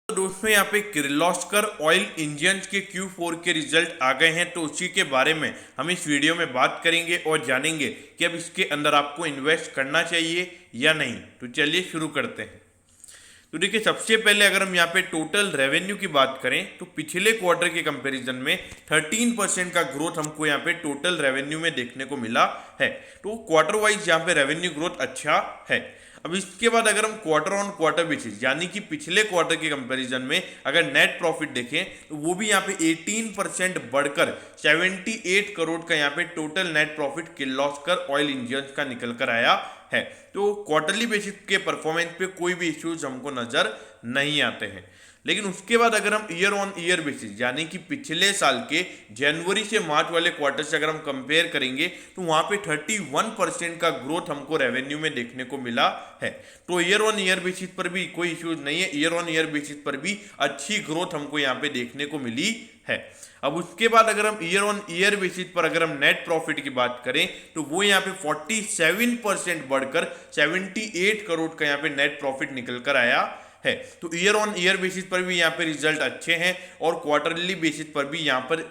तो दोस्तों यहाँ पे किर्लोस्कर ऑयल इंजन के Q4 के रिजल्ट आ गए हैं, तो उसी के बारे में हम इस वीडियो में बात करेंगे और जानेंगे कि अब इसके अंदर आपको इन्वेस्ट करना चाहिए या नहीं। तो चलिए शुरू करते हैं। तो देखिए, सबसे पहले अगर हम यहाँ पे टोटल रेवेन्यू की बात करें तो पिछले क्वार्टर के कंपैरिजन में 13% का ग्रोथ हमको यहाँ पे टोटल रेवेन्यू में देखने को मिला है। तो क्वार्टर वाइज यहाँ पे रेवेन्यू ग्रोथ अच्छा है। अब इसके बाद अगर हम क्वार्टर ऑन क्वार्टर बेसिस यानी कि पिछले क्वार्टर के कंपैरिजन में अगर नेट प्रॉफिट देखें तो वो भी यहाँ पे 18% बढ़कर 78 करोड़ का यहाँ पे total net profit Kirloskar oil engine का निकल कर आया है। तो क्वार्टरली बेसिस के परफॉर्मेंस पे कोई भी इश्यूज हमको नजर नहीं आते हैं। लेकिन उसके बाद अगर हम ईयर ऑन ईयर बेसिस यानी कि पिछले साल के जनवरी से मार्च वाले क्वार्टर से अगर हम कंपेयर करेंगे तो वहां पे 31% का ग्रोथ हमको रेवेन्यू में देखने को मिला है। तो ईयर ऑन ईयर बेसिस पर भी कोई इश्यूज नहीं है, ईयर ऑन ईयर बेसिस पर भी अच्छी ग्रोथ हमको यहाँ पे देखने को मिली है। अब उसके बाद अगर हम ईयर ऑन ईयर बेसिस पर अगर हम नेट प्रॉफिट की बात करें तो वो यहाँ पे 47% बढ़कर 78 करोड़ का यहाँ पे नेट प्रॉफिट निकल कर आया है। तो ईयर ऑन ईयर बेसिस पर भी यहाँ पे रिजल्ट अच्छे हैं और क्वार्टरली बेसिस पर भी यहाँ पर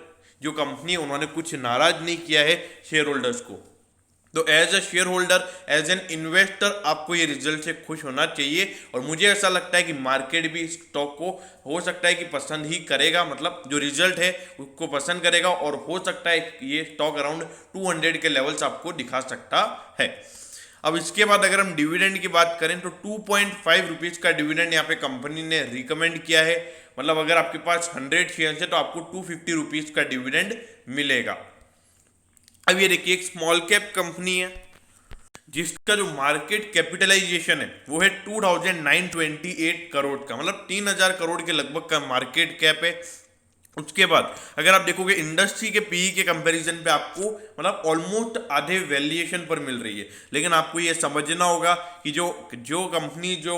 जो कंपनी है उन्होंने कुछ नाराज नहीं किया है शेयर होल्डर्स को। तो as a shareholder, as an investor आपको ये रिजल्ट से खुश होना चाहिए और मुझे ऐसा लगता है कि मार्केट भी स्टॉक को हो सकता है कि पसंद ही करेगा, मतलब जो रिजल्ट है उसको पसंद करेगा और हो सकता है ये स्टॉक अराउंड 200 के लेवल्स आपको दिखा सकता है। अब इसके बाद अगर हम डिविडेंड की बात करें तो 2.5 रुपीज का डिविडेंड यहाँ पे कंपनी ने रिकमेंड किया है। मतलब अगर आपके पास 100 शेयर है तो आपको 250 रुपीज का डिविडेंड मिलेगा। अब ये देखिए, एक स्मॉल कैप कंपनी है जिसका जो मार्केट कैपिटलाइजेशन है वो है 2928 करोड़ का, मतलब 3000 करोड़ के लगभग का मार्केट कैप है। उसके बाद अगर आप देखोगे इंडस्ट्री के पीई के कंपैरिजन पे आपको मतलब ऑलमोस्ट आधे वैल्यूएशन पर मिल रही है। लेकिन आपको ये समझना होगा कि जो कंपनी जो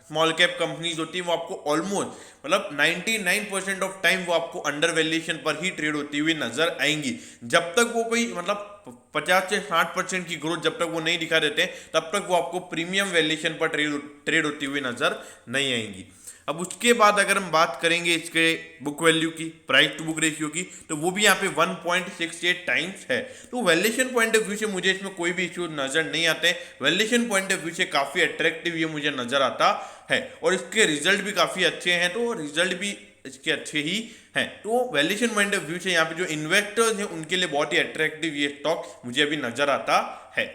स्मॉल कैप कंपनीज होती है वो आपको ऑलमोस्ट मतलब 99% ऑफ टाइम वो आपको अंडर वैल्यूएशन पर ही ट्रेड होती हुई नजर आएंगी। जब तक वो कोई मतलब 50 से 60% की ग्रोथ जब तक वो नहीं दिखा देते तब तक वो आपको प्रीमियम वैल्यूएशन पर ट्रेड होती हुई नजर नहीं आएंगी। अब उसके बाद अगर हम बात करेंगे इसके बुक वैल्यू की, प्राइस टू बुक रेशियो की, तो वो भी यहाँ पे 1.68 टाइम्स है। तो वैल्यूएशन पॉइंट ऑफ व्यू से मुझे इसमें कोई भी इश्यू नजर नहीं आते। वैल्यूएशन पॉइंट ऑफ व्यू से काफी अट्रैक्टिव ये मुझे नजर आता है और इसके रिजल्ट भी काफी अच्छे हैं, तो रिजल्ट भी इसके अच्छे ही हैं। तो वैल्यूएशन पॉइंट ऑफ व्यू से यहाँ पे जो इन्वेस्टर्स हैं उनके लिए बहुत ही अट्रैक्टिव ये स्टॉक मुझे अभी नजर आता है।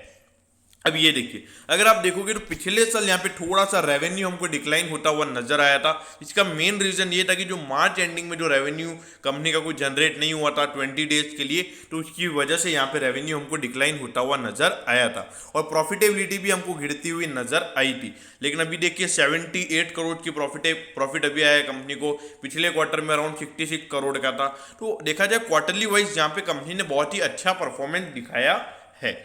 अब ये देखिए, अगर आप देखोगे तो पिछले साल यहाँ पे थोड़ा सा रेवेन्यू हमको डिक्लाइन होता हुआ नजर आया था। इसका मेन रीजन ये था कि जो मार्च एंडिंग में जो रेवेन्यू कंपनी का कोई जनरेट नहीं हुआ था 20 डेज के लिए, तो उसकी वजह से यहाँ पे रेवेन्यू हमको डिक्लाइन होता हुआ नजर आया था और प्रॉफिटेबिलिटी भी हमको गिरती हुई नजर आई थी। लेकिन अभी देखिए 78 करोड़ की प्रॉफिट अभी आया कंपनी को, पिछले क्वार्टर में अराउंड 66 करोड़ का था। तो देखा जाए क्वार्टरली वाइज यहाँ पे कंपनी ने बहुत ही अच्छा परफॉर्मेंस दिखाया है।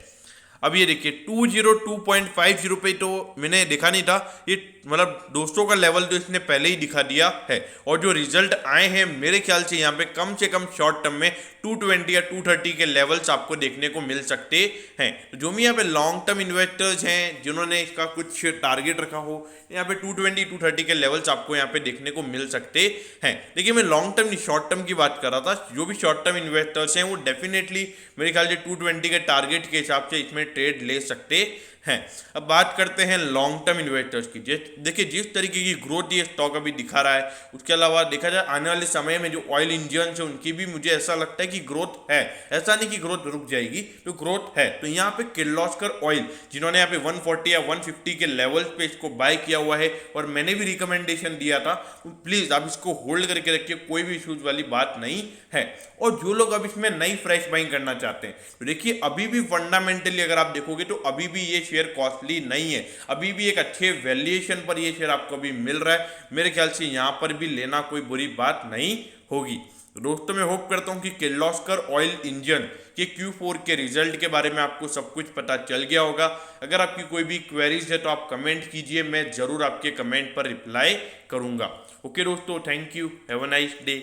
अब ये देखिए 202.50 पे तो मैंने देखा नहीं था, ये मतलब दोस्तों का लेवल तो इसने पहले ही दिखा दिया है और जो रिजल्ट आए हैं मेरे ख्याल से यहाँ पे कम शॉर्ट टर्म में 220 या 230 के लेवल्स आपको देखने को मिल सकते हैं। तो जो भी यहाँ पे लॉन्ग टर्म इन्वेस्टर्स हैं जिन्होंने इसका कुछ टारगेट रखा हो, यहाँ पे 220 230 के लेवल्स आपको यहाँ पे देखने को मिल सकते हैं। देखिए, मैं लॉन्ग टर्म नहीं शॉर्ट टर्म की बात कर रहा था। जो भी शॉर्ट टर्म इन्वेस्टर्स हैं वो डेफिनेटली मेरे ख्याल से 220 के टारगेट के हिसाब से इसमें ट्रेड ले सकते हैं। अब बात करते हैं लॉन्ग टर्म इन्वेस्टर्स की। देखिए, जिस तरीके की ग्रोथ ये स्टॉक अभी दिखा रहा है, उसके अलावा देखा जाए आने वाले समय में जो ऑयल इंजन है उनकी भी मुझे ऐसा लगता है कि ग्रोथ है। ऐसा नहीं कि ग्रोथ रुक जाएगी, तो ग्रोथ है। तो यहाँ पे किर्लोस्कर ऑयल जिन्होंने यहाँ पे 140 या 150 के लेवल पे इसको बाय किया हुआ है और मैंने भी रिकमेंडेशन दिया था, तो प्लीज आप इसको होल्ड करके रखिए, कोई भी इश्यूज वाली बात नहीं है। और जो लोग अब इसमें नई फ्रेश बाइंग करना चाहते हैं तो देखिए, अभी भी फंडामेंटली अगर आप देखोगे तो अभी भी ये शेयर कॉस्टली नहीं है, अभी भी एक अच्छे वैल्यूएशन पर ये शेयर आपको अभी मिल रहा है। मेरे ख्याल से यहाँ पर भी लेना कोई बुरी बात नहीं होगी। दोस्तों, मैं होप करता हूँ कि किर्लोस्कर ऑयल इंजन के Q4 के रिजल्ट के बारे में आपको सब कुछ पता चल गया होगा। अगर आपकी कोई भी क्वेरीज है तो आप कमेंट कीजिए, मैं जरूर आपके कमेंट पर रिप्लाई करूंगा। ओके दोस्तों, thank you, have a nice day.